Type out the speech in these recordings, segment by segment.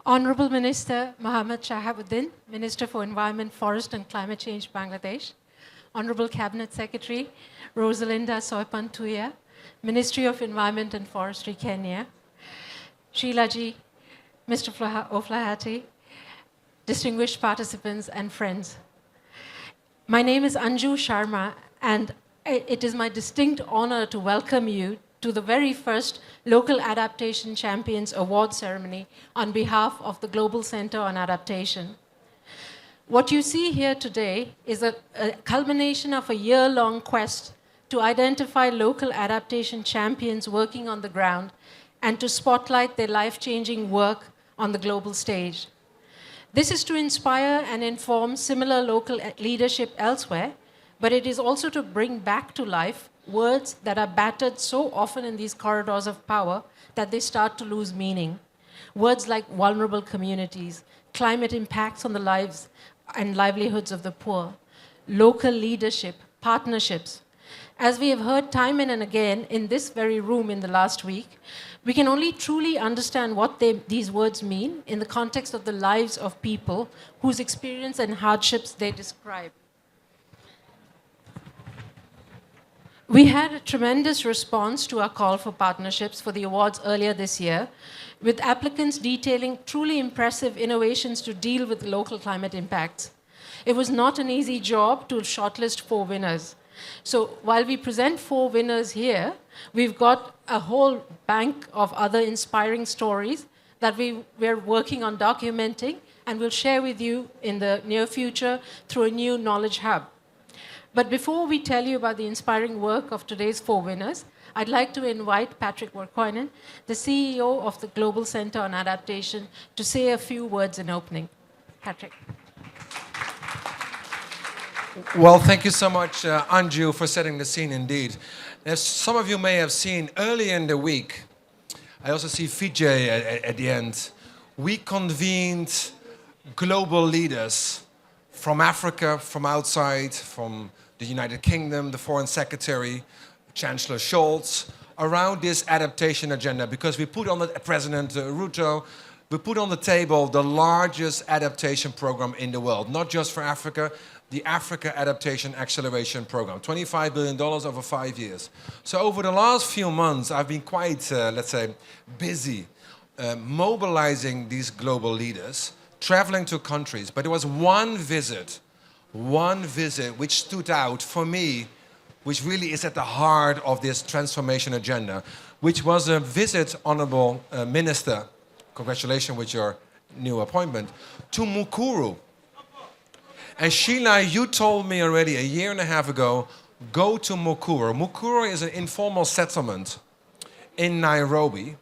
Honorable Minister Mohammad Shahabuddin, Minister for Environment, Forest and Climate Change, Bangladesh. Honorable Cabinet Secretary Rosalinda Soypantuya, Ministry of Environment and Forestry, Kenya. Sheilaji, Mr. O'Flaherty, distinguished participants and friends. My name is Anju Sharma, and it is my distinct honor to welcome you to the very first Local Adaptation Champions Award ceremony on behalf of the Global Center on Adaptation. What you see here today is a culmination of a year-long quest to identify local adaptation champions working on the ground and to spotlight their life-changing work on the global stage. This is to inspire and inform similar local leadership elsewhere, but it is also to bring back to life words that are battered so often in these corridors of power that they start to lose meaning. Words like vulnerable communities, climate impacts on the lives and livelihoods of the poor, local leadership, partnerships. As we have heard time and again in this very room in the last week, we can only truly understand what these words mean in the context of the lives of people whose experience and hardships they describe. We had a tremendous response to our call for partnerships for the awards earlier this year, with applicants detailing truly impressive innovations to deal with local climate impacts. It was not an easy job to shortlist 4 winners. So while we present 4 winners here, we've got a whole bank of other inspiring stories that we're working on documenting and we'll share with you in the near future through a new knowledge hub. But before we tell you about the inspiring work of today's 4 winners, I'd like to invite Patrick Verkoinen, the CEO of the Global Center on Adaptation, to say a few words in opening. Patrick. Well, thank you so much, Anju, for setting the scene indeed. As some of you may have seen, earlier in the week, I also see Vijay at the end, we convened global leaders from Africa, from outside, from the United Kingdom, the Foreign Secretary, Chancellor Scholz, around this adaptation agenda, because we put on the President Ruto, we put on the table the largest adaptation program in the world, not just for Africa, the Africa Adaptation Acceleration Program, $25 billion over 5 years. So over the last few months, I've been quite, let's say, busy mobilizing these global leaders, traveling to countries. But there was one visit which stood out for me, which really is at the heart of this transformation agenda, which was a visit, Honorable Minister, congratulations with your new appointment, to Mukuru. And Sheila, you told me already a year and a half ago, go to Mukuru. Mukuru is an informal settlement in Nairobi.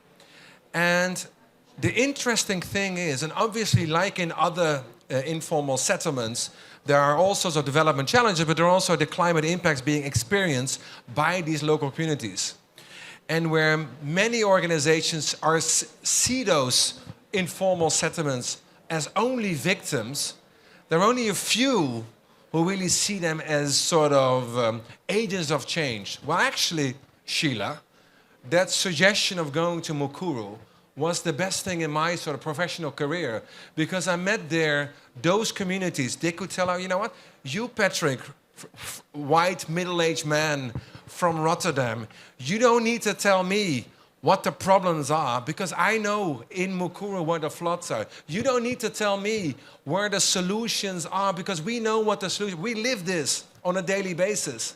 And the interesting thing is, and obviously like in other informal settlements, there are all sorts of development challenges, but there are also the climate impacts being experienced by these local communities. And where many organizations see those informal settlements as only victims, there are only a few who really see them as sort of agents of change. Well, actually, Sheila, that suggestion of going to Mukuru was the best thing in my sort of professional career, because I met there those communities. They could tell her, you know what, you, Patrick, white middle-aged man from Rotterdam, you don't need to tell me what the problems are, because I know in Mukuru where the floods are. You don't need to tell me where the solutions are, because we know what the solution, we live this on a daily basis.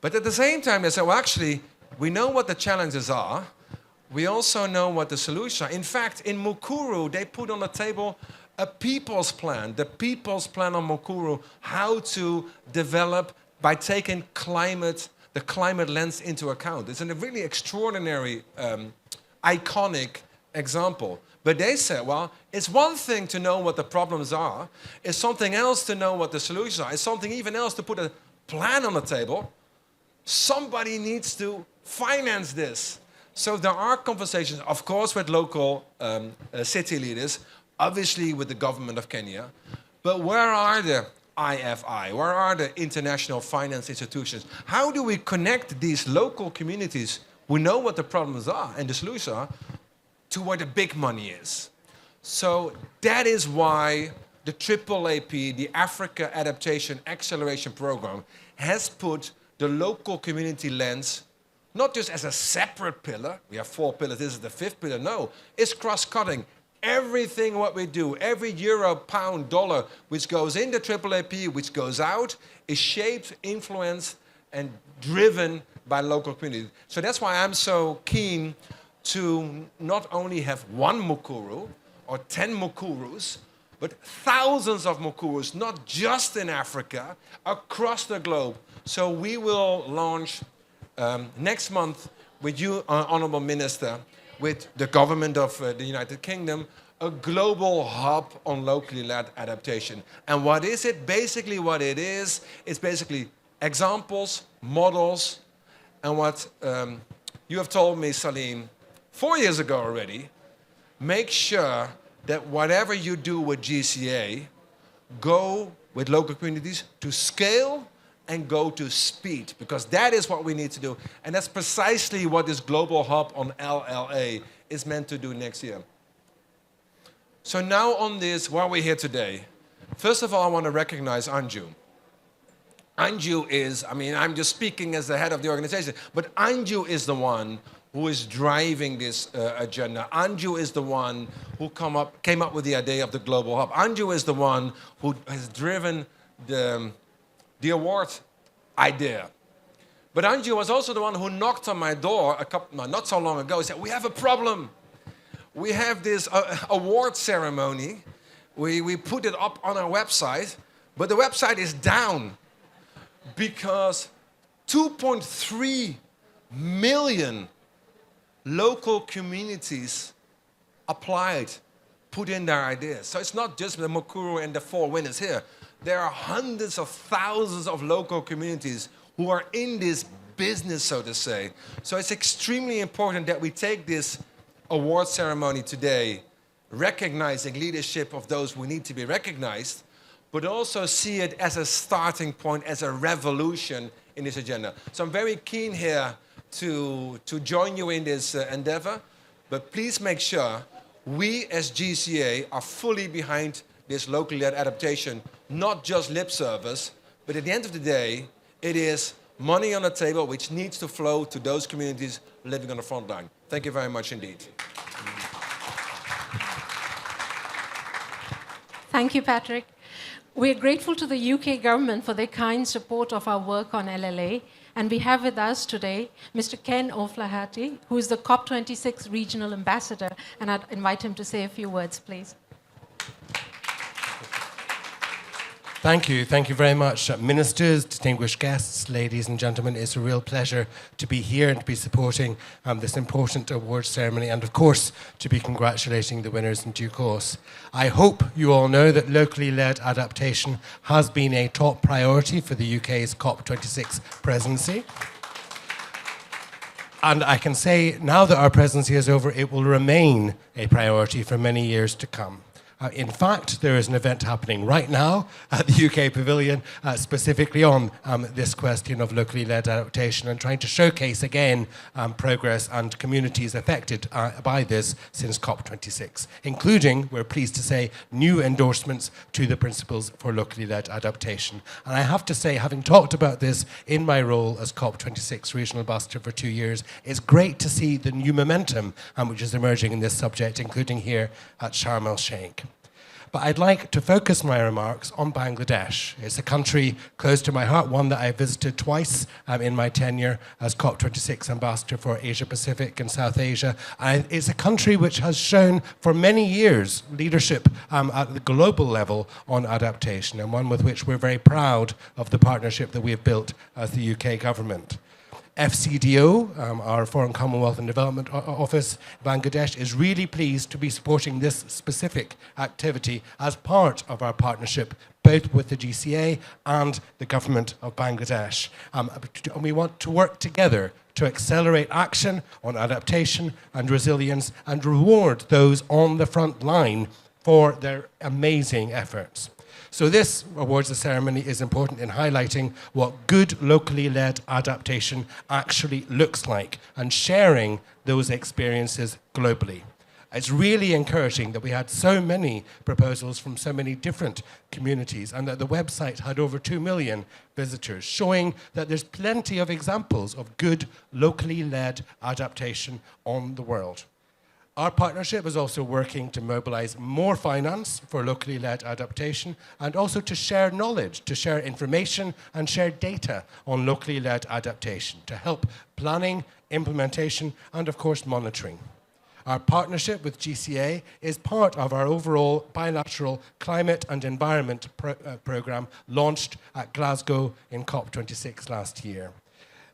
But at the same time, they say, well, actually, we know what the challenges are. We also know what the solutions are. In fact, in Mukuru, they put on the table a people's plan, the people's plan on Mukuru, how to develop by taking the climate lens into account. It's a really extraordinary, iconic example. But they said, well, it's one thing to know what the problems are. It's something else to know what the solutions are. It's something even else to put a plan on the table. Somebody needs to finance this. So there are conversations, of course, with local city leaders, obviously with the government of Kenya. But where are the IFI? Where are the international finance institutions? How do we connect these local communities who know what the problems are and the solutions are to where the big money is? So that is why the AAAP, the Africa Adaptation Acceleration Program, has put the local community lens not just as a separate pillar. We have 4 pillars, this is the 5th pillar. No, it's cross-cutting. Everything what we do, every euro, pound, dollar, which goes in the AAAP, which goes out, is shaped, influenced, and driven by local community. So that's why I'm so keen to not only have 1 Mukuru or 10 Mukurus, but thousands of Mukurus, not just in Africa, across the globe. So we will launch next month with you, Honourable Minister, with the government of the United Kingdom, a global hub on locally led adaptation. And what is it? Basically what it is basically examples, models, and what you have told me, Salim, 4 years ago already, make sure that whatever you do with GCA, go with local communities to scale and go to speed, because that is what we need to do. And that's precisely what this global hub on LLA is meant to do next year. So now on this, why we're here today, first of all, I want to recognize Anju. Anju is, I mean, I'm just speaking as the head of the organization, but Anju is the one who is driving this agenda. Anju is the one who came up with the idea of the global hub. Anju is the one who has driven the award idea. But Anju was also the one who knocked on my door not so long ago. He said, we have a problem. We have this award ceremony. We put it up on our website, but the website is down because 2.3 million local communities applied, put in their ideas. So it's not just the Mukuru and the 4 winners here. There are hundreds of thousands of local communities who are in this business, so to say. So it's extremely important that we take this award ceremony today, recognizing leadership of those who need to be recognized, but also see it as a starting point, as a revolution in this agenda. So I'm very keen here to join you in this endeavor, but please make sure we as GCA are fully behind this locally led adaptation, not just lip service, but at the end of the day, it is money on the table which needs to flow to those communities living on the front line. Thank you very much indeed. Thank you, Patrick. We're grateful to the UK government for their kind support of our work on LLA. And we have with us today Mr. Ken O'Flaherty, who is the COP26 Regional Ambassador. And I'd invite him to say a few words, please. Thank you. Thank you very much, ministers, distinguished guests, ladies and gentlemen. It's a real pleasure to be here and to be supporting this important awards ceremony and, of course, to be congratulating the winners in due course. I hope you all know that locally led adaptation has been a top priority for the UK's COP26 presidency. And I can say now that our presidency is over, it will remain a priority for many years to come. In fact, there is an event happening right now at the UK Pavilion specifically on this question of locally led adaptation and trying to showcase again progress and communities affected by this since COP26, including, we're pleased to say, new endorsements to the principles for locally led adaptation. And I have to say, having talked about this in my role as COP26 Regional Ambassador for 2 years, it's great to see the new momentum which is emerging in this subject, including here at Sharm el-Sheikh. But I'd like to focus my remarks on Bangladesh. It's a country close to my heart, one that I visited twice in my tenure as COP26 Ambassador for Asia Pacific and South Asia. And it's a country which has shown for many years leadership at the global level on adaptation, and one with which we're very proud of the partnership that we have built as the UK government. FCDO, our Foreign Commonwealth and Development Office, Bangladesh, is really pleased to be supporting this specific activity as part of our partnership, both with the GCA and the government of Bangladesh. And we want to work together to accelerate action on adaptation and resilience and reward those on the front line for their amazing efforts. So this awards ceremony is important in highlighting what good locally led adaptation actually looks like and sharing those experiences globally. It's really encouraging that we had so many proposals from so many different communities and that the website had over 2 million visitors, showing that there's plenty of examples of good locally led adaptation on the world. Our partnership is also working to mobilize more finance for locally led adaptation and also to share knowledge, to share information and share data on locally led adaptation to help planning, implementation and of course monitoring. Our partnership with GCA is part of our overall bilateral climate and environment program launched at Glasgow in COP26 last year.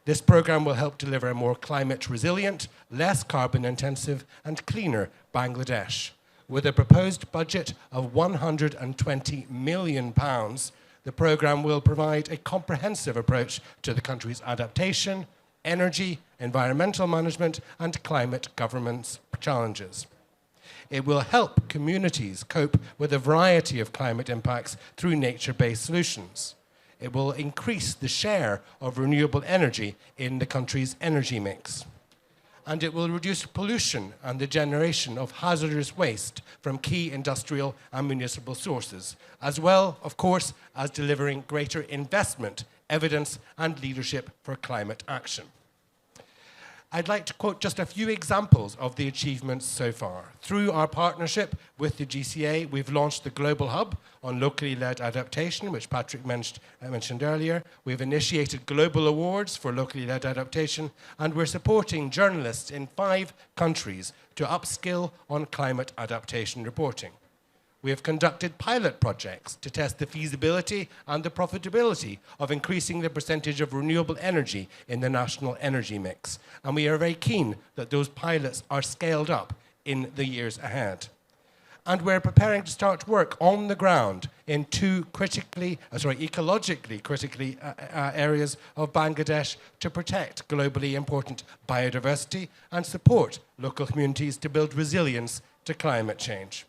This program will help deliver a more climate resilient, less carbon intensive and cleaner Bangladesh. With a proposed budget of £120 million, the program will provide a comprehensive approach to the country's adaptation, energy, environmental management and climate governance challenges. It will help communities cope with a variety of climate impacts through nature-based solutions. It will increase the share of renewable energy in the country's energy mix. And it will reduce pollution and the generation of hazardous waste from key industrial and municipal sources, as well, of course, as delivering greater investment, evidence, and leadership for climate action. I'd like to quote just a few examples of the achievements so far. Through our partnership with the GCA, we've launched the Global Hub on locally led adaptation, which Patrick mentioned earlier. We've initiated global awards for locally led adaptation, and we're supporting journalists in 5 countries to upskill on climate adaptation reporting. We have conducted pilot projects to test the feasibility and the profitability of increasing the percentage of renewable energy in the national energy mix. And we are very keen that those pilots are scaled up in the years ahead. And we're preparing to start work on the ground in 2 ecologically critically areas of Bangladesh to protect globally important biodiversity and support local communities to build resilience to climate change.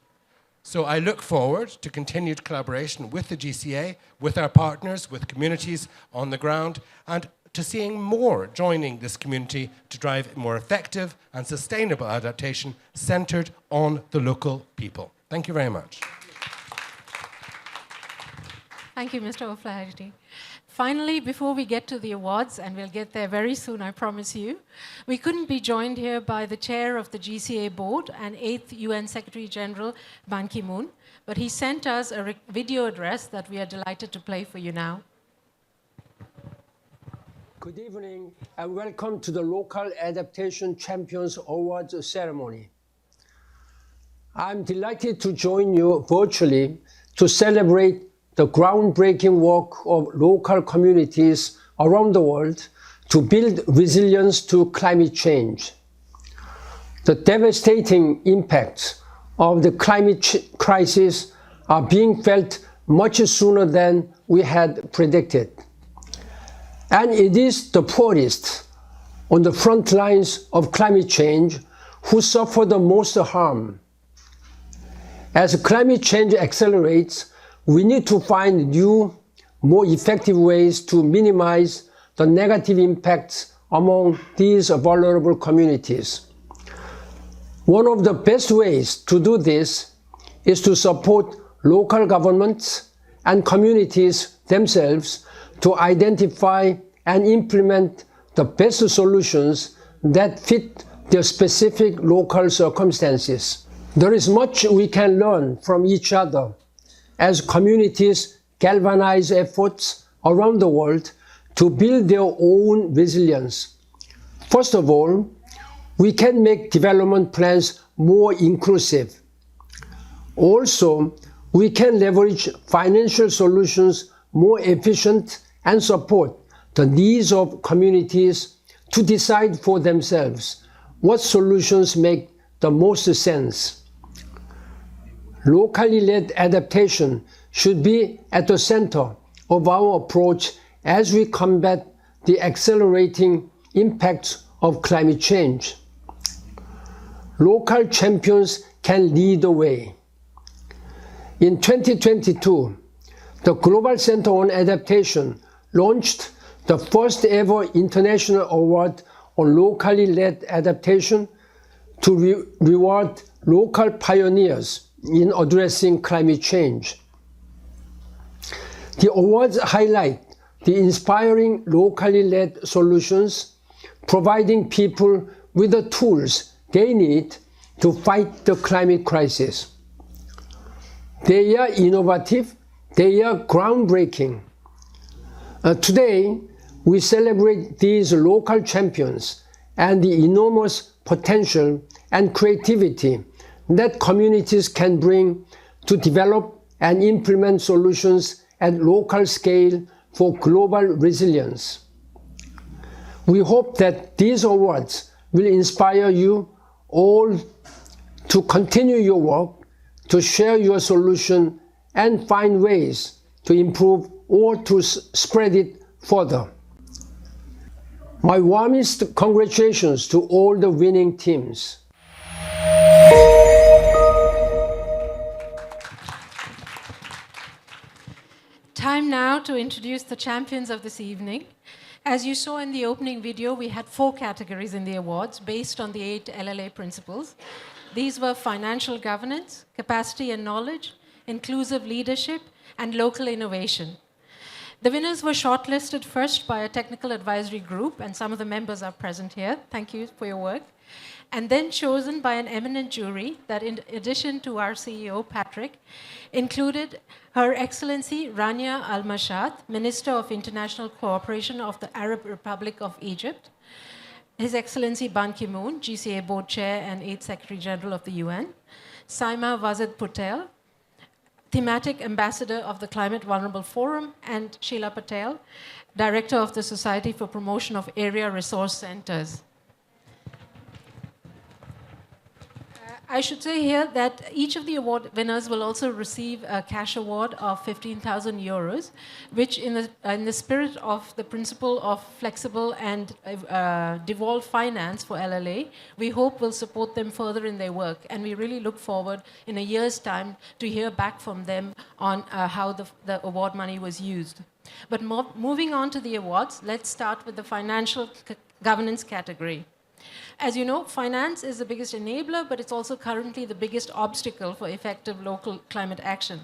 So I look forward to continued collaboration with the GCA, with our partners, with communities on the ground, and to seeing more joining this community to drive more effective and sustainable adaptation centered on the local people. Thank you very much. Thank you, Mr. O'Flaherty. Finally, before we get to the awards, and we'll get there very soon, I promise you, we couldn't be joined here by the chair of the GCA board and 8th UN Secretary General Ban Ki-moon, but he sent us a video address that we are delighted to play for you now. Good evening and welcome to the Local Adaptation Champions Awards ceremony. I'm delighted to join you virtually to celebrate the groundbreaking work of local communities around the world to build resilience to climate change. The devastating impacts of the climate crisis are being felt much sooner than we had predicted. And it is the poorest on the front lines of climate change who suffer the most harm. As climate change accelerates, we need to find new, more effective ways to minimize the negative impacts among these vulnerable communities. One of the best ways to do this is to support local governments and communities themselves to identify and implement the best solutions that fit their specific local circumstances. There is much we can learn from each other as communities galvanize efforts around the world to build their own resilience. First of all, we can make development plans more inclusive. Also, we can leverage financial solutions more efficient and support the needs of communities to decide for themselves what solutions make the most sense. Locally led adaptation should be at the center of our approach as we combat the accelerating impacts of climate change. Local champions can lead the way. In 2022, the Global Center on Adaptation launched the first ever international award on locally led adaptation to reward local pioneers in addressing climate change. The awards highlight the inspiring locally led solutions, providing people with the tools they need to fight the climate crisis. They are innovative, they are groundbreaking. Today, we celebrate these local champions and the enormous potential and creativity that communities can bring to develop and implement solutions at local scale for global resilience. We hope that these awards will inspire you all to continue your work, to share your solution, and find ways to improve or to spread it further. My warmest congratulations to all the winning teams. Time now to introduce the champions of this evening. As you saw in the opening video, we had 4 categories in the awards based on the 8 LLA principles. These were financial governance, capacity and knowledge, inclusive leadership, and local innovation. The winners were shortlisted first by a technical advisory group, and some of the members are present here. Thank you for your work. And then chosen by an eminent jury that, in addition to our CEO, Patrick, included Her Excellency Rania Al-Mashad, Minister of International Cooperation of the Arab Republic of Egypt, His Excellency Ban Ki-moon, GCA Board Chair and 8th Secretary General of the UN, Saima Wazid Patel, Thematic Ambassador of the Climate Vulnerable Forum, and Sheila Patel, Director of the Society for Promotion of Area Resource Centers. I should say here that each of the award winners will also receive a cash award of 15,000 euros, which in the spirit of the principle of flexible and devolved finance for LLA, we hope will support them further in their work. And we really look forward in a year's time to hear back from them on how the award money was used. But moving on to the awards, let's start with the financial governance category. As you know, finance is the biggest enabler, but it's also currently the biggest obstacle for effective local climate action.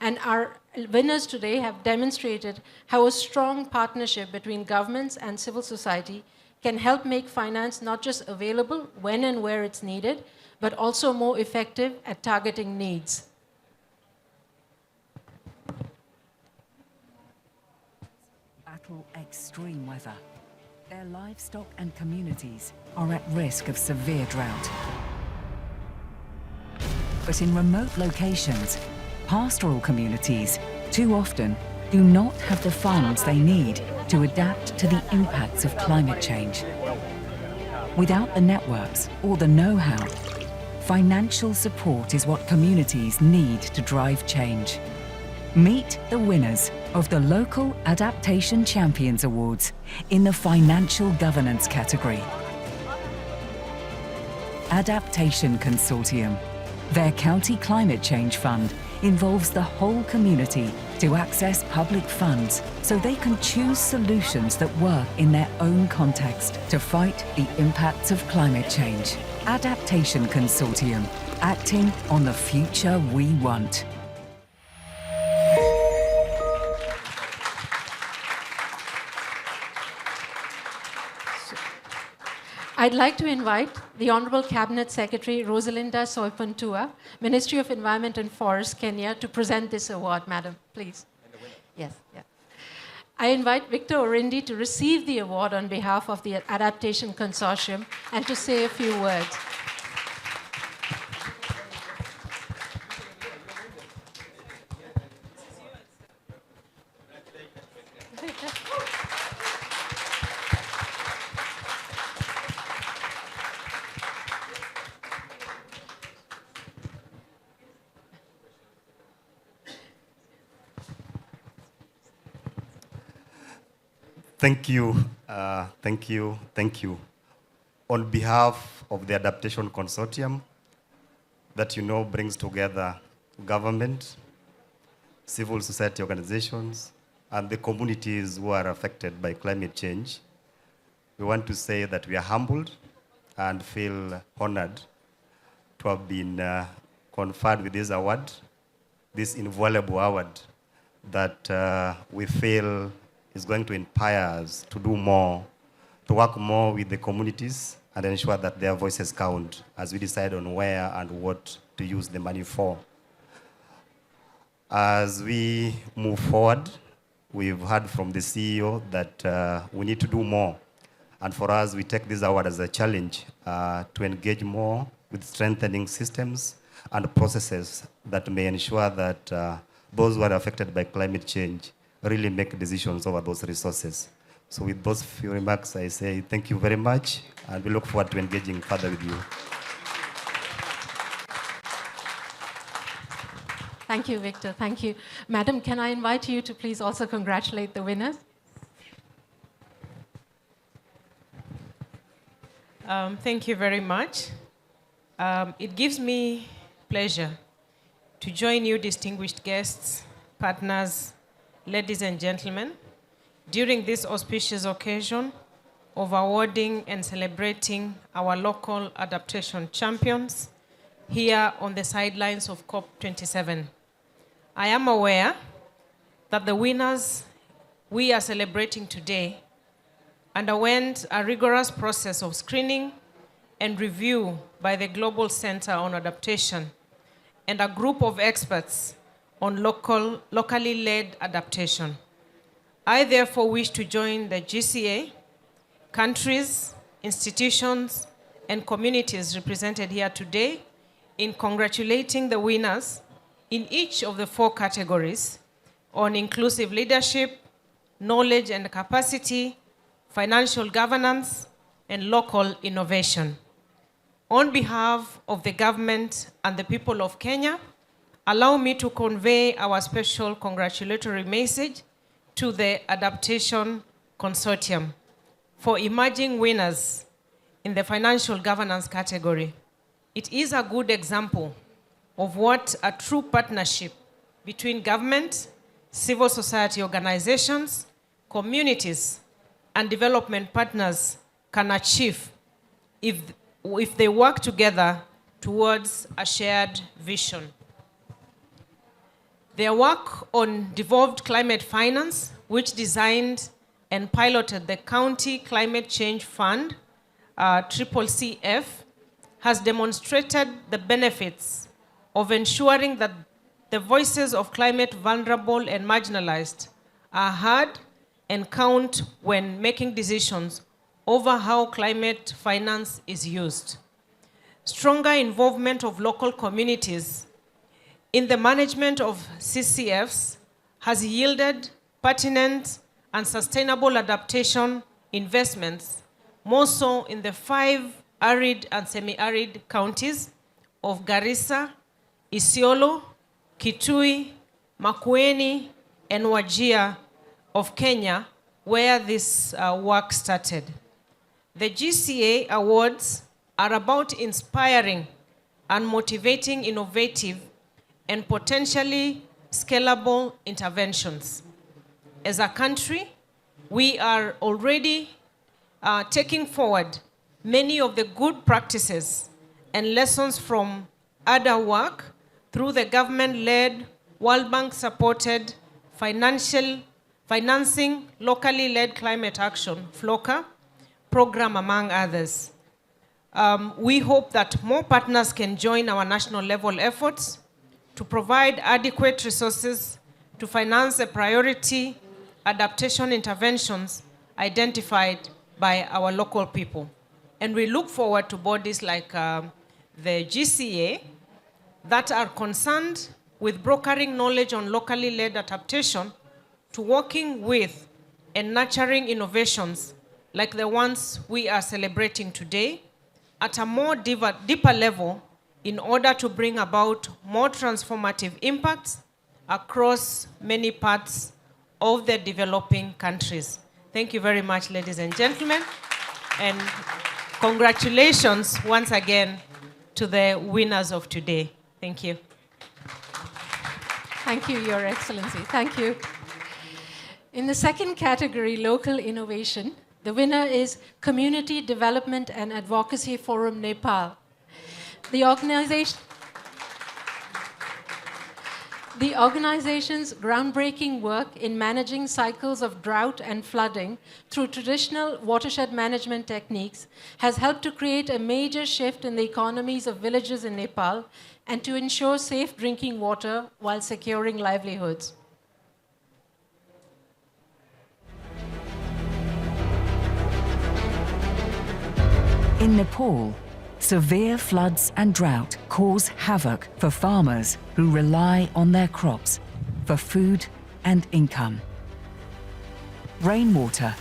And our winners today have demonstrated how a strong partnership between governments and civil society can help make finance not just available when and where it's needed, but also more effective at targeting needs. Battle extreme weather. Their livestock and communities are at risk of severe drought. But in remote locations, pastoral communities too often do not have the funds they need to adapt to the impacts of climate change. Without the networks or the know-how, financial support is what communities need to drive change. Meet the winners of the Local Adaptation Champions Awards in the Financial Governance category. Adaptation Consortium. Their County Climate Change Fund involves the whole community to access public funds so they can choose solutions that work in their own context to fight the impacts of climate change. Adaptation Consortium, acting on the future we want. I'd like to invite the Honorable Cabinet Secretary Rosalinda Soipantua, Ministry of Environment and Forests, Kenya, to present this award, Madam, please. Yes, yeah. I invite Victor Orindi to receive the award on behalf of the Adaptation Consortium and to say a few words. Thank you, thank you, thank you. On behalf of the Adaptation Consortium, that you know brings together government, civil society organizations, and the communities who are affected by climate change, we want to say that we are humbled and feel honored to to have been conferred with this award, this invaluable award that we feel is going to inspire us to do more, to work more with the communities and ensure that their voices count as we decide on where and what to use the money for. As we move forward, we've heard from the CEO that we need to do more. And for us, we take this award as a challenge to engage more with strengthening systems and processes that may ensure that those who are affected by climate change really make decisions over those resources. So with those few remarks, I say thank you very much, and we look forward to engaging further with you. Thank you, Victor. Thank you. Madam, can I invite you to please also congratulate the winners? Thank you very much. It gives me pleasure to join you, distinguished guests, partners, ladies and gentlemen, during this auspicious occasion of awarding and celebrating our local adaptation champions here on the sidelines of COP27. I am aware that the winners we are celebrating today underwent a rigorous process of screening and review by the Global Center on Adaptation and a group of experts on locally led adaptation. I therefore wish to join the GCA, countries, institutions, and communities represented here today in congratulating the winners in each of the 4 categories on inclusive leadership, knowledge and capacity, financial governance, and local innovation. On behalf of the government and the people of Kenya, allow me to convey our special congratulatory message to the Adaptation Consortium for emerging winners in the financial governance category. It is a good example of what a true partnership between government, civil society organizations, communities, and development partners can achieve if they work together towards a shared vision. Their work on devolved climate finance, which designed and piloted the County Climate Change Fund, CCF, has demonstrated the benefits of ensuring that the voices of climate vulnerable and marginalized are heard and count when making decisions over how climate finance is used. Stronger involvement of local communities in the management of CCFs has yielded pertinent and sustainable adaptation investments, more so in the 5 arid and semi-arid counties of Garissa, Isiolo, Kitui, Makueni, and Wajir of Kenya, where this work started. The GCA awards are about inspiring and motivating innovative and potentially scalable interventions. As a country, we are already taking forward many of the good practices and lessons from other work through the government-led, World Bank-supported financing locally led climate action, FLOCA, program, among others. We hope that more partners can join our national level efforts to provide adequate resources to finance the priority adaptation interventions identified by our local people. And we look forward to bodies like the GCA that are concerned with brokering knowledge on locally led adaptation to working with and nurturing innovations like the ones we are celebrating today at a more deeper level in order to bring about more transformative impacts across many parts of the developing countries. Thank you very much, ladies and gentlemen, and congratulations once again to the winners of today. Thank you. Thank you, Your Excellency. Thank you. In the second category, local innovation, the winner is Community Development and Advocacy Forum Nepal. The organization. The organization's groundbreaking work in managing cycles of drought and flooding through traditional watershed management techniques has helped to create a major shift in the economies of villages in Nepal and to ensure safe drinking water while securing livelihoods. In Nepal, severe floods and drought cause havoc for farmers who rely on their crops for food and income. Rainwater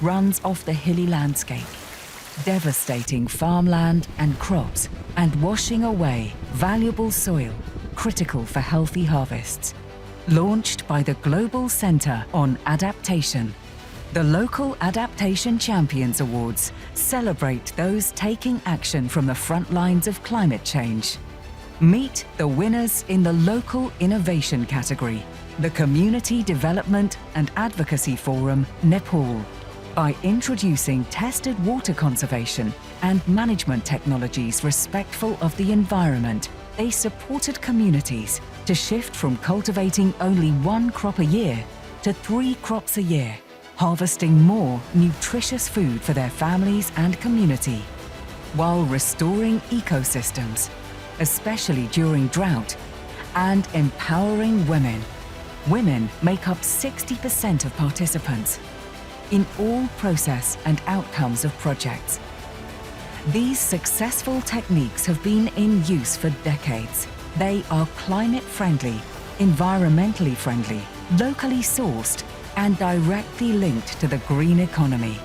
runs off the hilly landscape, devastating farmland and crops and washing away valuable soil critical for healthy harvests. Launched by the Global Centre on Adaptation, the local Adaptation Champions Awards celebrate those taking action from the front lines of climate change. Meet the winners in the local innovation category, the Community Development and Advocacy Forum, Nepal. By introducing tested water conservation and management technologies respectful of the environment, they supported communities to shift from cultivating only one crop a year to 3 crops a year, harvesting more nutritious food for their families and community, while restoring ecosystems, especially during drought, and empowering women. Women make up 60% of participants in all process and outcomes of projects. These successful techniques have been in use for decades. They are climate-friendly, environmentally friendly, locally sourced, and directly linked to the green economy.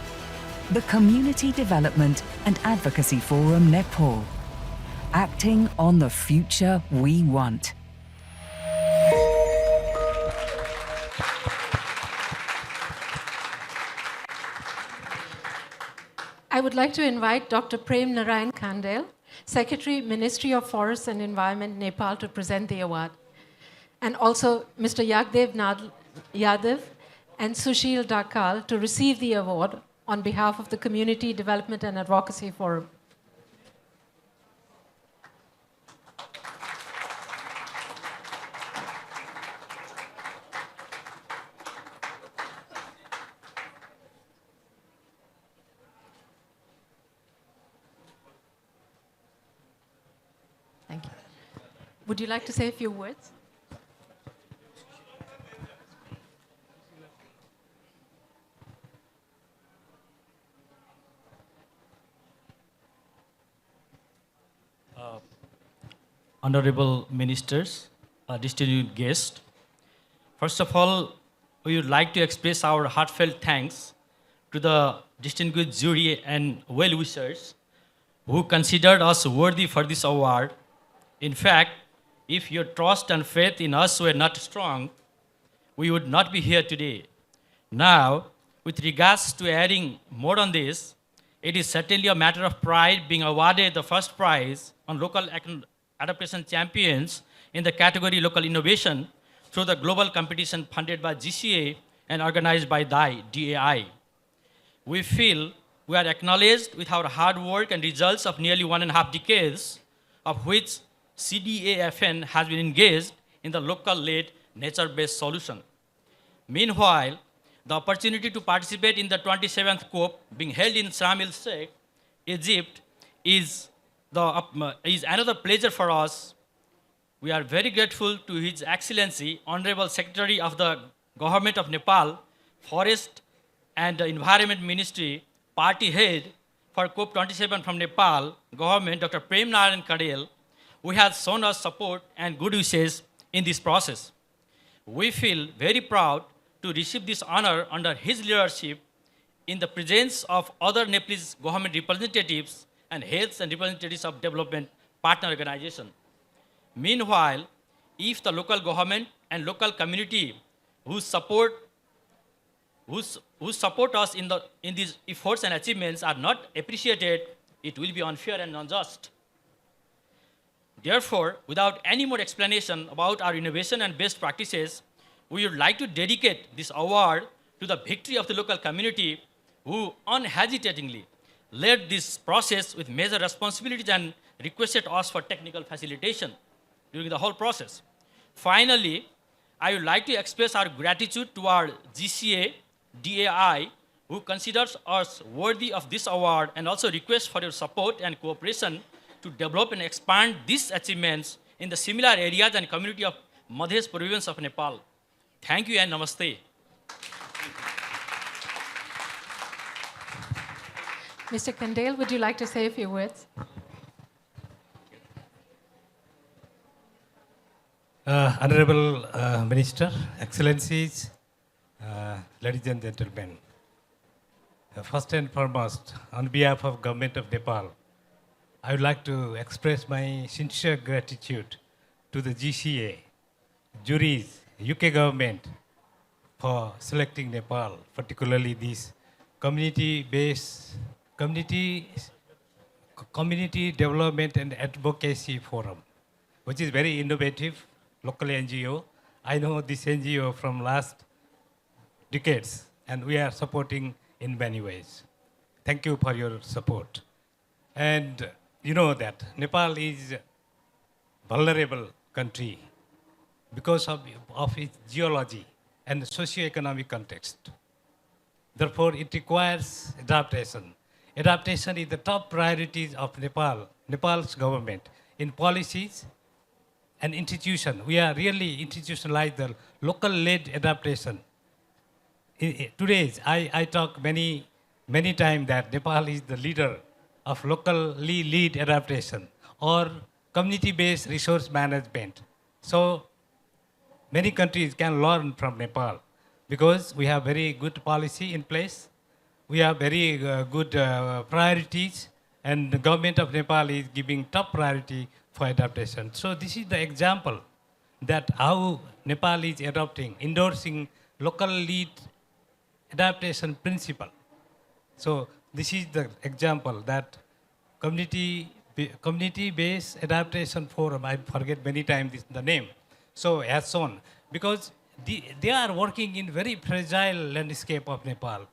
The Community Development and Advocacy Forum, Nepal. Acting on the future we want. I would like to invite Dr. Prem Narayan Khandel, Secretary, Ministry of Forests and Environment, Nepal, to present the award. And also Mr. Yadav and Sushil Dakal to receive the award on behalf of the Community Development and Advocacy Forum. Thank you. Would you like to say a few words? Honorable ministers, distinguished guests. First of all, we would like to express our heartfelt thanks to the distinguished jury and well-wishers who considered us worthy for this award. In fact, if your trust and faith in us were not strong, we would not be here today. Now, with regards to adding more on this, it is certainly a matter of pride being awarded the first prize on local adaptation champions in the category local innovation through the global competition funded by GCA and organized by DAI. We feel we are acknowledged with our hard work and results of nearly 1.5 decades, of which CDAFN has been engaged in the local-led nature-based solution. Meanwhile, the opportunity to participate in the 27th COP being held in Sharm el-Sheikh, Egypt, is another pleasure for us. We are very grateful to His Excellency, Honorable Secretary of the Government of Nepal, Forest and Environment Ministry, Party Head for COP27 from Nepal Government, Dr. Prem Narayan Khandel, who has shown us support and good wishes in this process. We feel very proud to receive this honor under his leadership in the presence of other Nepalese government representatives and heads and representatives of development partner organizations. Meanwhile, if the local government and local community who support us in these efforts and achievements are not appreciated, it will be unfair and unjust. Therefore, without any more explanation about our innovation and best practices, we would like to dedicate this award to the victory of the local community who unhesitatingly led this process with major responsibilities and requested us for technical facilitation during the whole process. Finally, I would like to express our gratitude to our GCA, DAI, who considers us worthy of this award, and also request for your support and cooperation to develop and expand these achievements in the similar areas and community of Madhya province of Nepal. Thank you and namaste. Mr. Kandale, would you like to say a few words? Honorable Minister, Excellencies, ladies and gentlemen. First and foremost, on behalf of Government of Nepal, I would like to express my sincere gratitude to the GCA, juries, UK government for selecting Nepal, particularly this community development and advocacy forum, which is very innovative, local NGO. I know this NGO from last decades, and we are supporting in many ways. Thank you for your support. And you know that Nepal is a vulnerable country because of its geology and socio-economic context. Therefore, it requires adaptation. Adaptation is the top priorities of Nepal's government in policies and institution. We are really institutionalized the local-led adaptation. Today, I talk many times that Nepal is the leader of locally led adaptation or community-based resource management. So many countries can learn from Nepal because we have very good policy in place. We have very good priorities, and the government of Nepal is giving top priority for adaptation. So this is the example that how Nepal is adopting, endorsing local lead adaptation principle. So this is the example that community-based adaptation forum, I forget many times the name, so has shown, because they are working in very fragile landscape of Nepal.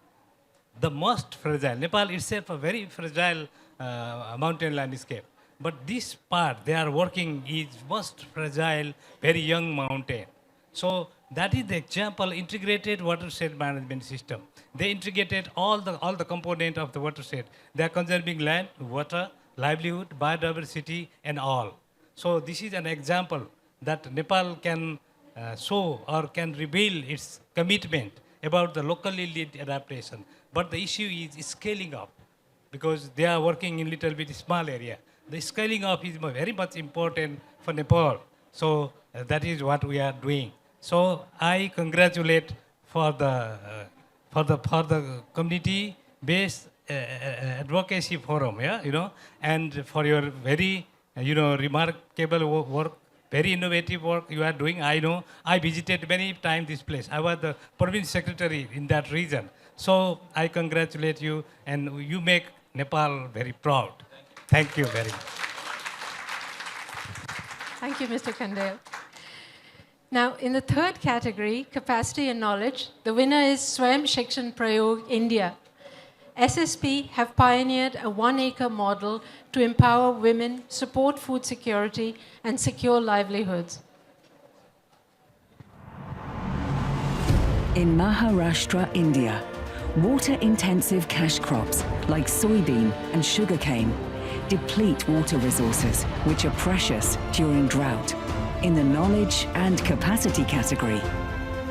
The most fragile, Nepal itself a very fragile mountain landscape. But this part they are working is most fragile, very young mountain. So that is the example, integrated watershed management system. They integrated all the component of the watershed. They are conserving land, water, livelihood, biodiversity, and all. So this is an example that Nepal can show or can reveal its commitment about the locally led adaptation. But the issue is scaling up, because they are working in little bit small area. The scaling up is very much important for Nepal. So that is what we are doing. So I congratulate for the community-based advocacy forum, and for your very remarkable work, very innovative work you are doing. I know I visited many times this place. I was the province secretary in that region. So I congratulate you, and you make Nepal very proud. Thank you very much. Thank you, Mr. Kandale. Now, in the third category, capacity and knowledge, the winner is Swayam Shikshan Prayog, India. SSP have pioneered a 1-acre model to empower women, support food security, and secure livelihoods. In Maharashtra, India, water-intensive cash crops like soybean and sugarcane deplete water resources, which are precious during drought. In the knowledge and capacity category,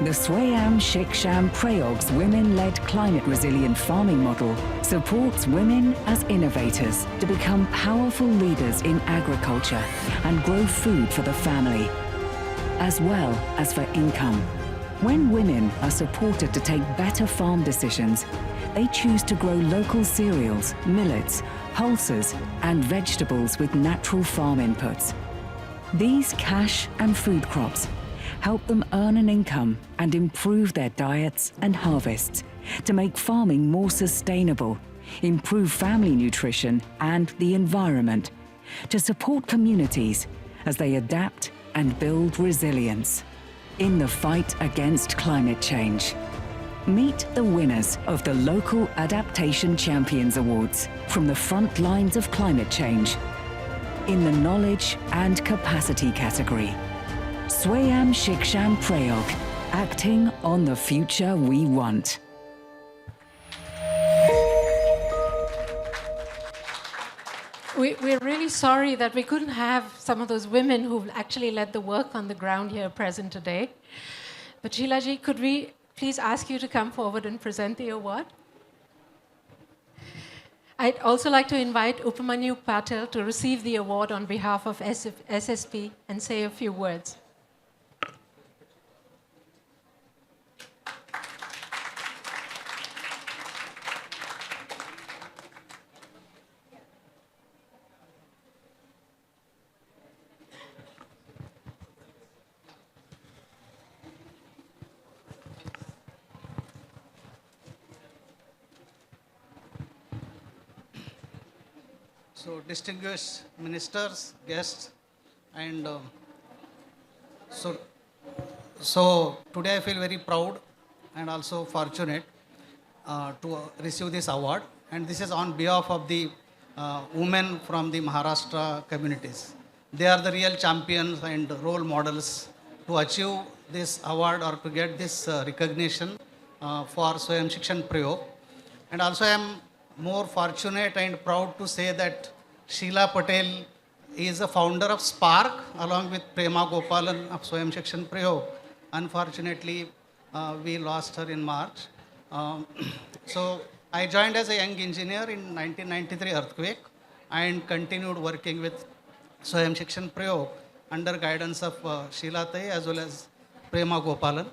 the Swayam Shikshan Prayog's women-led climate-resilient farming model supports women as innovators to become powerful leaders in agriculture and grow food for the family, as well as for income. When women are supported to take better farm decisions, they choose to grow local cereals, millets, pulses, and vegetables with natural farm inputs. These cash and food crops help them earn an income and improve their diets and harvests to make farming more sustainable, improve family nutrition and the environment, to support communities as they adapt and build resilience in the fight against climate change. Meet the winners of the local Adaptation Champions Awards from the front lines of climate change. in the knowledge and capacity category. Swayam Shiksham Prayog, acting on the future we want. We're really sorry that we couldn't have some of those women who've actually led the work on the ground here present today. But Sheilaji, could we please ask you to come forward and present the award? I'd also like to invite Upamanyu Patel to receive the award on behalf of SSP and say a few words. So, distinguished ministers, guests, and so today I feel very proud and also fortunate to receive this award. And this is on behalf of the women from the Maharashtra communities. They are the real champions and role models to achieve this award or to get this recognition for Swayam Shikshan Prayog. And also I am more fortunate and proud to say that Sheila Patel is a founder of Spark along with Prema Gopalan of Swayam Shikshan Prayog. Unfortunately, we lost her in March. So I joined as a young engineer in 1993 earthquake and continued working with Swayam Shikshan Prayog under guidance of Sheila Tai as well as Prema Gopalan.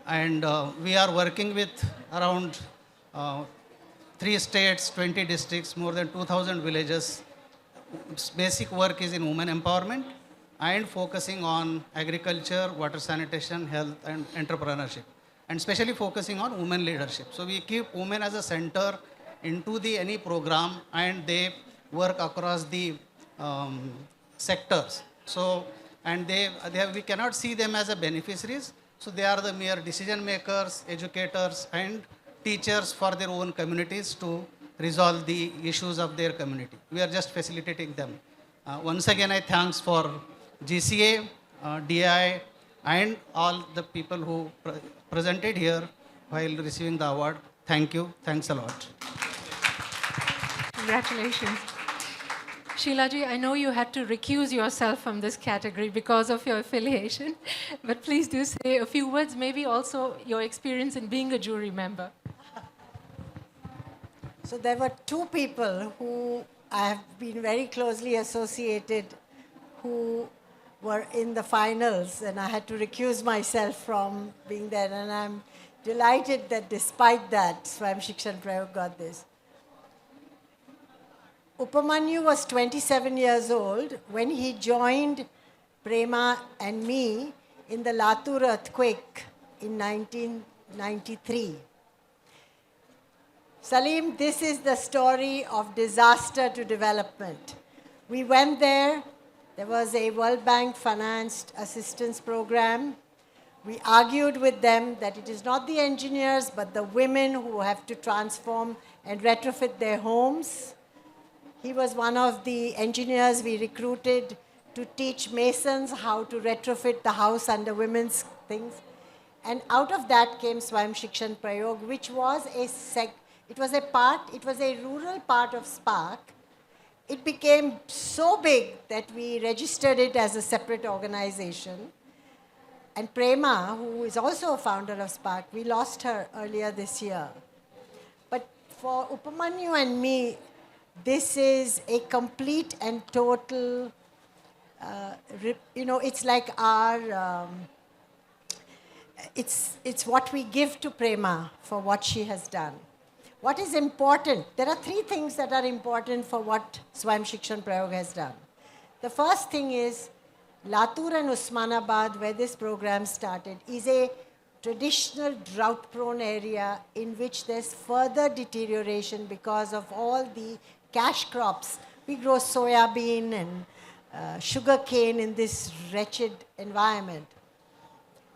And we are working with around 3 states, 20 districts, more than 2,000 villages. Basic work is in women empowerment and focusing on agriculture, water sanitation, health, and entrepreneurship, and especially focusing on women leadership. So we keep women as a center into any program, and they work across the sectors. So, and we cannot see them as a beneficiaries. So they are the mere decision makers, educators, and teachers for their own communities to resolve the issues of their community. We are just facilitating them. Once again, I thanks for GCA, DI, and all the people who presented here while receiving the award. Thank you. Thanks a lot. Congratulations. Sheilaji, I know you had to recuse yourself from this category because of your affiliation, but please do say a few words, maybe also your experience in being a jury member. So there were 2 people who I have been very closely associated who were in the finals, and I had to recuse myself from being there, and I'm delighted that despite that, Swayam Shikshan Prayog got this. Upamanyu was 27 years old when he joined Prema and me in the Latur earthquake in 1993. Salim, this is the story of disaster to development. We went there. There was a World Bank financed assistance program. We argued with them that it is not the engineers, but the women who have to transform and retrofit their homes. He was one of the engineers we recruited to teach masons how to retrofit the house under women's things. And out of that came Swayam Shikshan Prayog, which was it was a rural part of Spark. It became so big that we registered it as a separate organization. And Prema, who is also a founder of Spark, we lost her earlier this year. But for Upamanyu and me, this is a complete and total, it's like our, it's what we give to Prema for what she has done. What is important? There are 3 things that are important for what Swayam Shikshan Prayog has done. The first thing is Latur and Usmanabad, where this program started, is a traditional drought-prone area in which there's further deterioration because of all the cash crops. We grow soya bean and sugar cane in this wretched environment.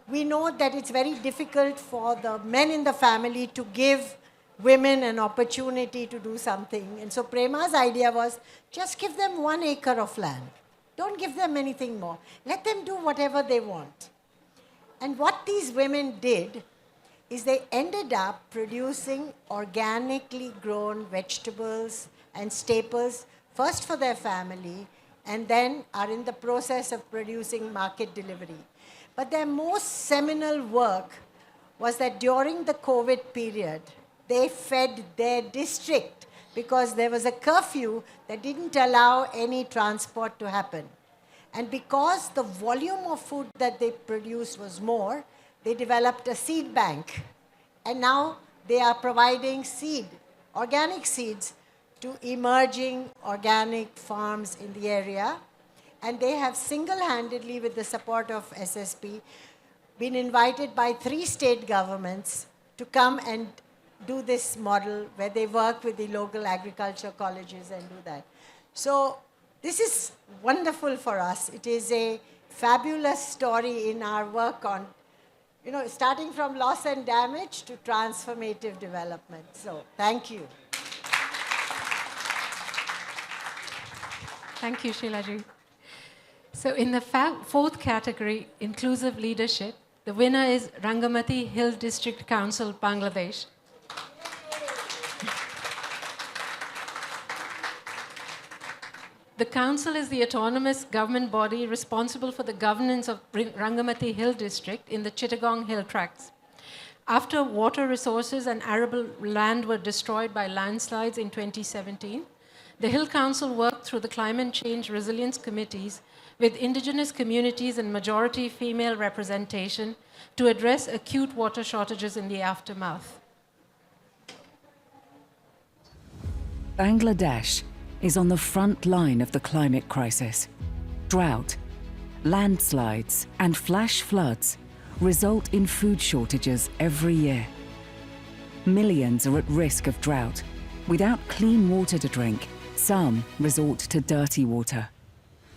We know that it's very difficult for the men in the family to give women an opportunity to do something. And so Prema's idea was just give them 1 acre of land. Don't give them anything more. Let them do whatever they want. And what these women did is they ended up producing organically grown vegetables and staples, first for their family, and then are in the process of producing market delivery. But their most seminal work was that during the COVID period, they fed their district because there was a curfew that didn't allow any transport to happen. And because the volume of food that they produced was more, they developed a seed bank. And now they are providing seed, organic seeds, to emerging organic farms in the area. And they have single-handedly, with the support of SSP, been invited by 3 state governments to come and do this model where they work with the local agriculture colleges and do that. So this is wonderful for us. It is a fabulous story in our work on, starting from loss and damage to transformative development. So thank you. Thank you, Sheilaji. So in the 4th category, inclusive leadership, the winner is Rangamati Hill District Council, Bangladesh. The council is the autonomous government body responsible for the governance of Rangamati Hill District in the Chittagong Hill Tracts. After water resources and arable land were destroyed by landslides in 2017, the Hill Council worked through the Climate Change Resilience Committees with indigenous communities and majority female representation to address acute water shortages in the aftermath. Bangladesh is on the front line of the climate crisis. Drought, landslides, and flash floods result in food shortages every year. Millions are at risk of drought. Without clean water to drink, some resort to dirty water,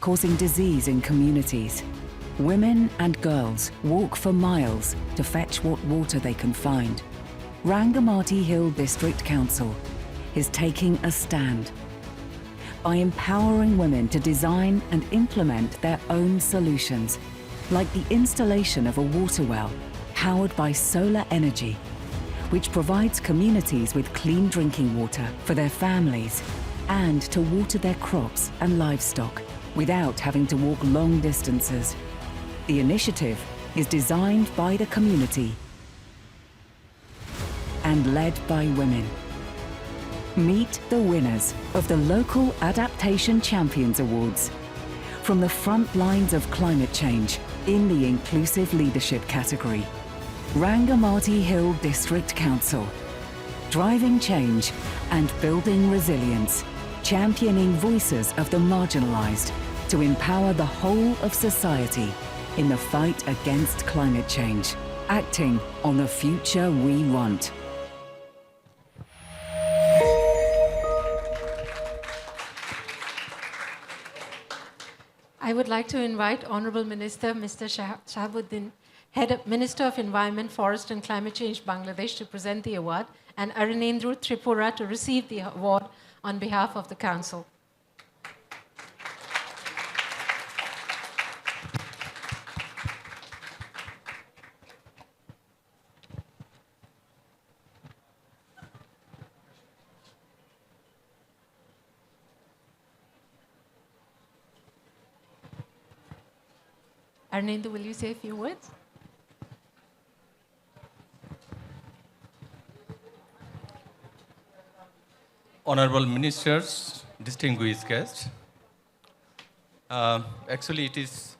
causing disease in communities. Women and girls walk for miles to fetch what water they can find. Rangamati Hill District Council is taking a stand by empowering women to design and implement their own solutions, like the installation of a water well powered by solar energy, which provides communities with clean drinking water for their families and to water their crops and livestock without having to walk long distances. The initiative is designed by the community and led by women. Meet the winners of the local Adaptation Champions Awards from the front lines of climate change in the inclusive leadership category. Rangamati Hill District Council, driving change and building resilience, championing voices of the marginalized to empower the whole of society in the fight against climate change, acting on the future we want. I would like to invite Honorable Minister Mr. Shahabuddin, Minister of Environment, Forest and Climate Change, Bangladesh, to present the award, and Arinendru Tripura to receive the award on behalf of the Council. Arinendru, will you say a few words? Honorable Ministers, distinguished guests, actually it is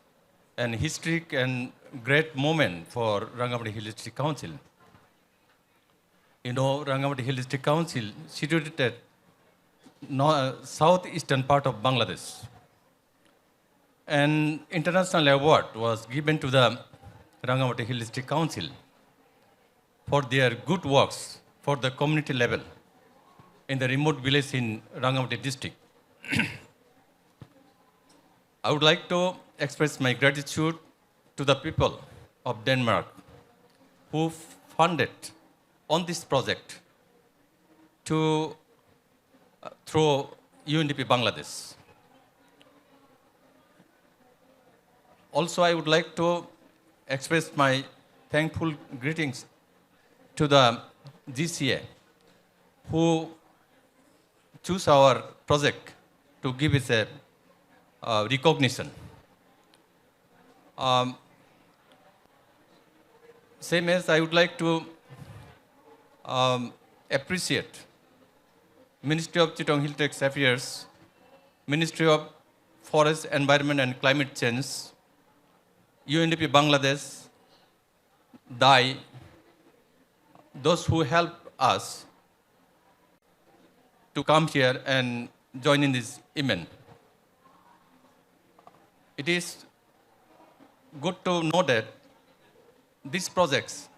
an historic and great moment for Rangamati Hill District Council. You know, Rangamati Hill District Council situated at southeastern part of Bangladesh. An international award was given to the Rangamati Hill District Council for their good works for the community level in the remote village in Rangamati district. I would like to express my gratitude to the people of Denmark who funded on this project to through UNDP Bangladesh. Also, I would like to express my thankful greetings to the GCA who choose our project to give us a recognition. Same as I would like to appreciate Ministry of Chittagong Hill Tracts Affairs, Ministry of Forest, Environment and Climate Change, UNDP Bangladesh, DAI, those who help us to come here and join in this event. It is good to know that these projects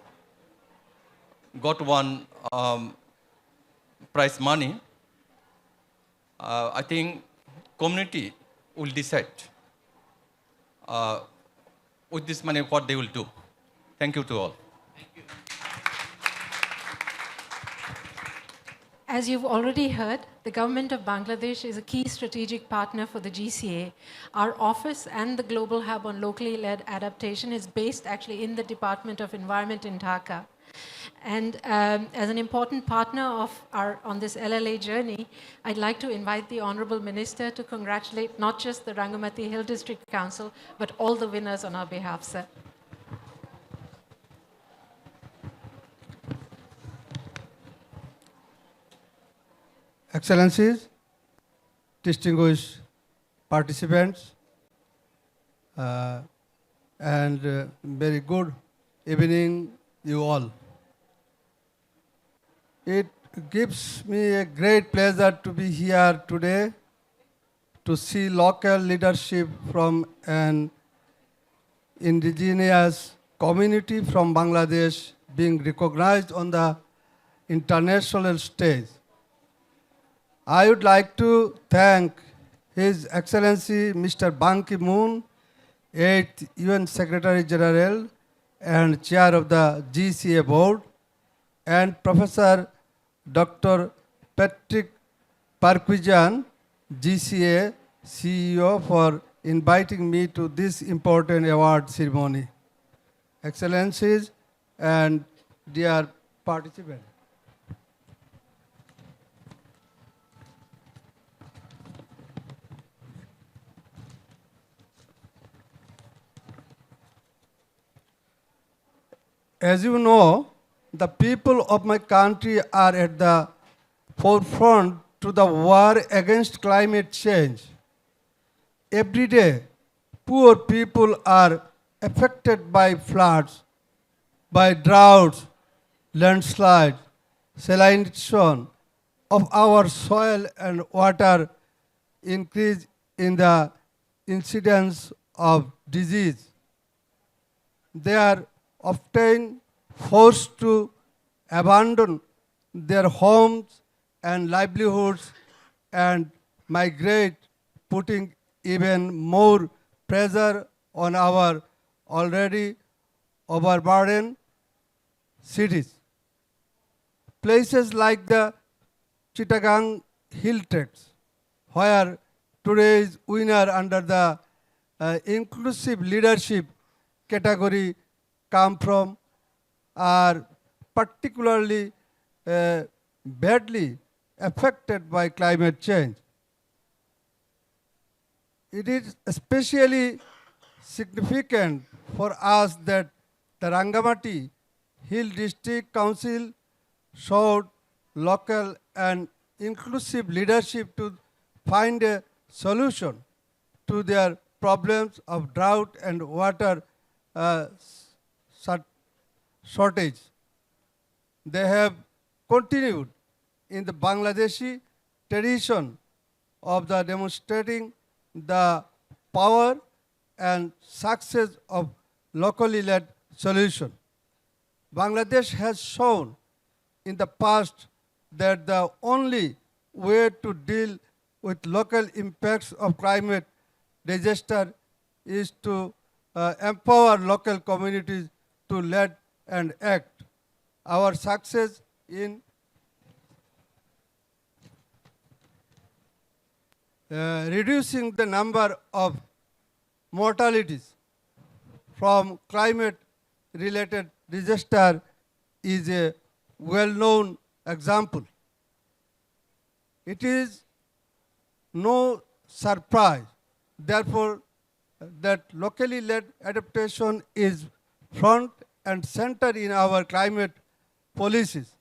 got one prize money. I think community will decide with this money what they will do. Thank you to all. As you've already heard, the government of Bangladesh is a key strategic partner for the GCA. Our office and the Global Hub on Locally Led Adaptation is based actually in the Department of Environment in Dhaka. And as an important partner of on this LLA journey, I'd like to invite the Honorable Minister to congratulate not just the Rangamati Hill District Council, but all the winners on our behalf, sir. Excellencies, distinguished participants, and very good evening, you all. It gives me a great pleasure to be here today to see local leadership from an indigenous community from Bangladesh being recognized on the international stage. I would like to thank His Excellency Mr. Ban Ki-moon, 8th UN Secretary General and Chair of the GCA Board, and Professor Dr. Patrick Parquijan, GCA CEO, for inviting me to this important award ceremony. Excellencies and dear participants, as you know, the people of my country are at the forefront to the war against climate change. Every day, poor people are affected by floods, by droughts, landslides, salinization of our soil and water, increase in the incidence of disease. They are often forced to abandon their homes and livelihoods and migrate, putting even more pressure on our already overburdened cities. Places like the Chittagong Hill Tracts, where today's winner under the inclusive leadership category come from, are particularly badly affected by climate change. It is especially significant for us that the Rangamati Hill District Council showed local and inclusive leadership to find a solution to their problems of drought and water shortage. They have continued in the Bangladeshi tradition of the demonstrating the power and success of locally led solution. Bangladesh has shown in the past that the only way to deal with local impacts of climate disaster is to empower local communities to lead and act. Our success in reducing the number of mortalities from climate-related disaster is a well-known example. It is no surprise, therefore, that locally led adaptation is front and center in our climate policies,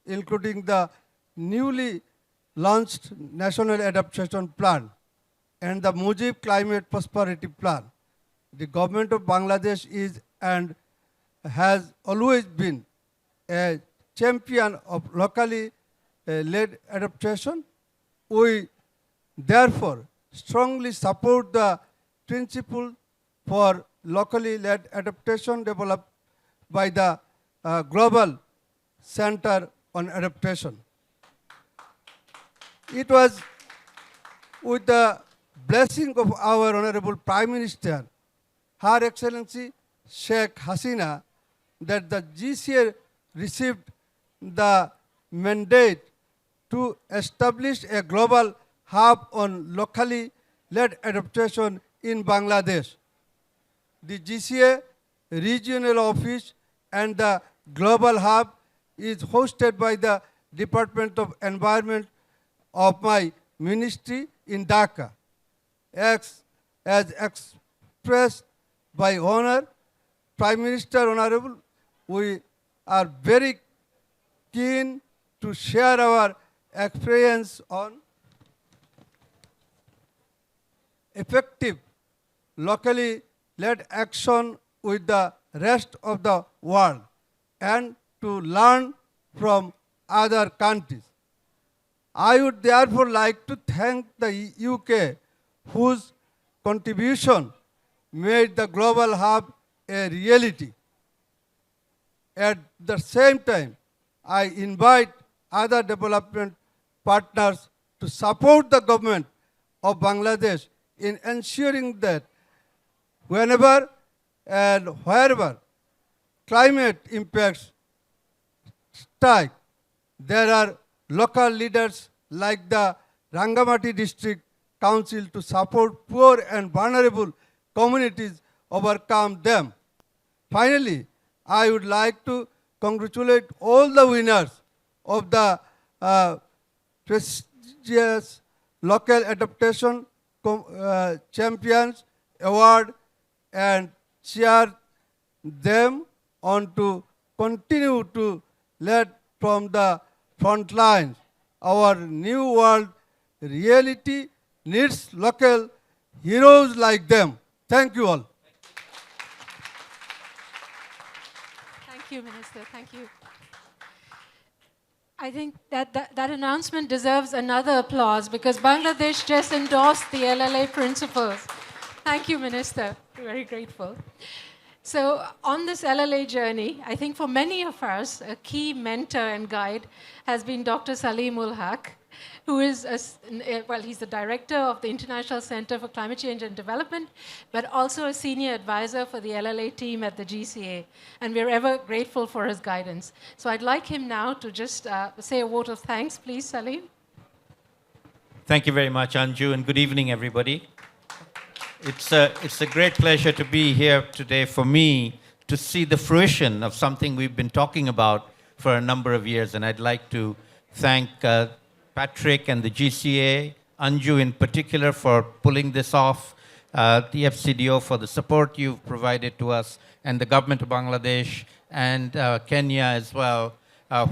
including the newly launched National Adaptation Plan and the Mujib Climate Prosperity Plan. The government of Bangladesh is and has always been a champion of locally led adaptation. We therefore strongly support the principle for locally led adaptation developed by the Global Center on Adaptation. It was with the blessing of our Honorable Prime Minister, Her Excellency Sheikh Hasina, that the GCA received the mandate to establish a global hub on locally led adaptation in Bangladesh. The GCA regional office and the global hub is hosted by the Department of Environment of my ministry in Dhaka. As expressed by Honor, Prime Minister Honorable, we are very keen to share our experience on effective locally led action with the rest of the world and to learn from other countries. I would therefore like to thank the UK, whose contribution made the global hub a reality. At the same time, I invite other development partners to support the government of Bangladesh in ensuring that whenever and wherever climate impacts strike, there are local leaders like the Rangamati District Council to support poor and vulnerable communities overcome them. Finally, I would like to congratulate all the winners of the prestigious Local Adaptation Champions Award and cheer them on to continue to lead from the front lines. Our new world reality needs local heroes like them. Thank you all. Thank you, Minister. Thank you. I think that announcement deserves another applause because Bangladesh just endorsed the LLA principles. Thank you, Minister. We're very grateful. So on this LLA journey, I think for many of us, a key mentor and guide has been Dr. Salim ul Haq, who is, he's the director of the International Center for Climate Change and Development, but also a senior advisor for the LLA team at the GCA. And we're ever grateful for his guidance. So I'd like him now to just say a vote of thanks. Please, Salim. Thank you very much, Anju, and good evening, everybody. It's a great pleasure to be here today for me to see the fruition of something we've been talking about for a number of years. And I'd like to thank Patrick and the GCA, Anju in particular for pulling this off, the FCDO for the support you've provided to us, and the government of Bangladesh and Kenya as well,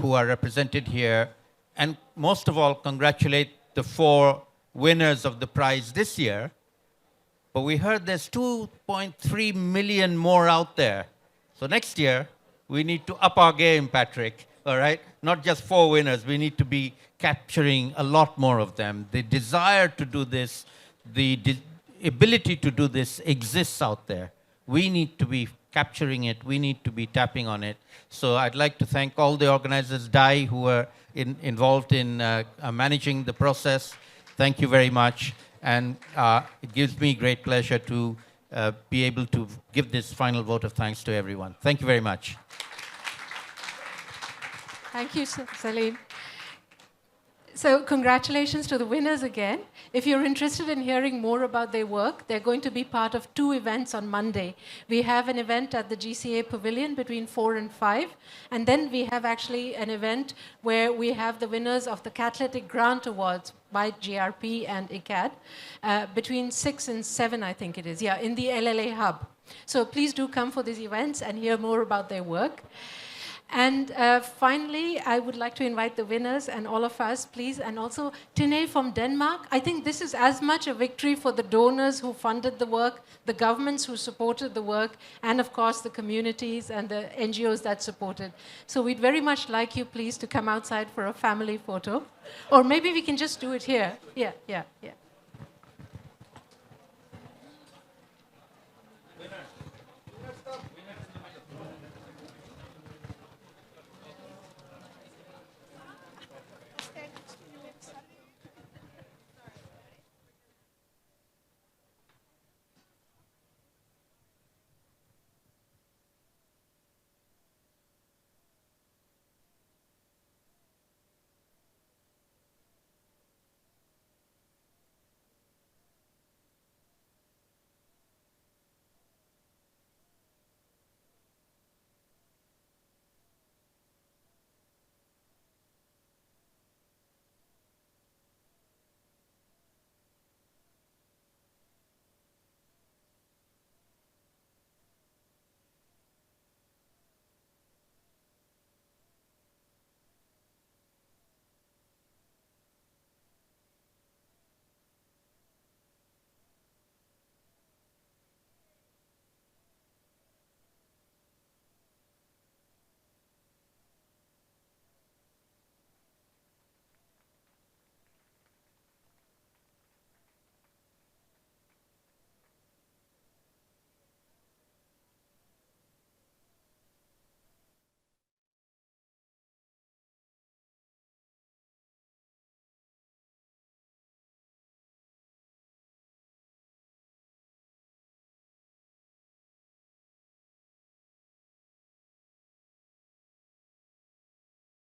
who are represented here. And most of all, congratulate the 4 winners of the prize this year. But we heard there's 2.3 million more out there. So next year, we need to up our game, Patrick, all right? Not just 4 winners, we need to be capturing a lot more of them. The desire to do this, the ability to do this exists out there. We need to be capturing it, we need to be tapping on it. So I'd like to thank all the organizers, DAI, who were involved in managing the process. Thank you very much. And it gives me great pleasure to be able to give this final vote of thanks to everyone. Thank you very much. Thank you, Salim. So congratulations to the winners again. If you're interested in hearing more about their work, they're going to be part of 2 events on Monday. We have an event at the GCA Pavilion between 4 and 5, and then we have actually an event where we have the winners of the Catalytic Grant Awards by GRP and ICAD between 6 and 7, I think it is, yeah, in the LLA hub. So please do come for these events and hear more about their work. And finally, I would like to invite the winners and all of us, please, and also Tine from Denmark. I think this is as much a victory for the donors who funded the work, the governments who supported the work, and of course the communities and the NGOs that supported. So we'd very much like you, please, to come outside for a family photo. Or maybe we can just do it here. Yeah, yeah, yeah.